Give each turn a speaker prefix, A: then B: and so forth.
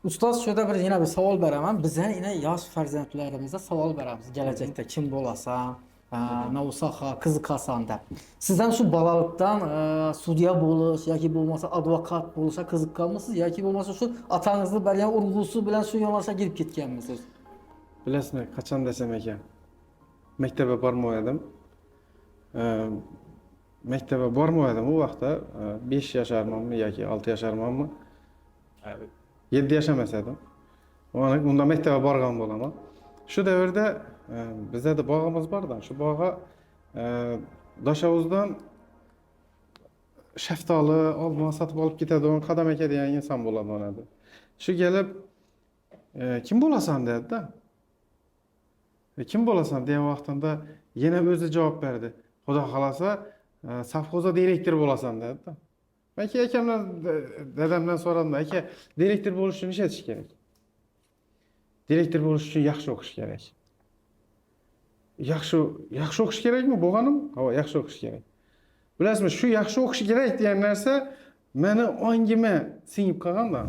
A: Ustoz şurada bir yine bir savol beraman. Bizden yine yaş farzandlarımıza savol beramiz. Gelecekte kim bolasa, ne olsa kızıkasan da. Sizden şu balalıktan sudya buluş, ya ki bulmasa advokat buluşa kızıkkanmısınız, ya ki bulmasa şu atanızlı belki urgusu bilen şu yolaşa girip gitkenmisiniz?
B: Bilasizmi, qachon desam ekan. Maktabga bormagandim. Ee, Maktabga bormagandim u vaqtda 5 yasharmanmi yoki 6 yasharmanmi? 7 yashamas edim. Unda maktabga borgan bo'laman. Shu davrda bizda bog'imiz borda. Shu bog'ga Dashavuzdan shaftoli, olma sotib olib ketadigan qadam aka degan inson bo'ladi. Shu kelib kim bo'lasan dedi-da. Kim bo'lasan degan vaqtimda yana o'zi javob berdi. Xudo xolasa safxozda direktor bo'lasan dedi-da. Men akamdan dadamdan so'radim, aka, direktor bo'lish uchun nima etish kerak? Direktor bo'lish uchun yaxshi o'qish kerak. Yaxshi o'qish kerakmi? Bo'lganim? Ha, yaxshi o'qish kerak. Bilasizmi, shu yaxshi o'qish kerak degan narsa meni ongimga singib qolganda.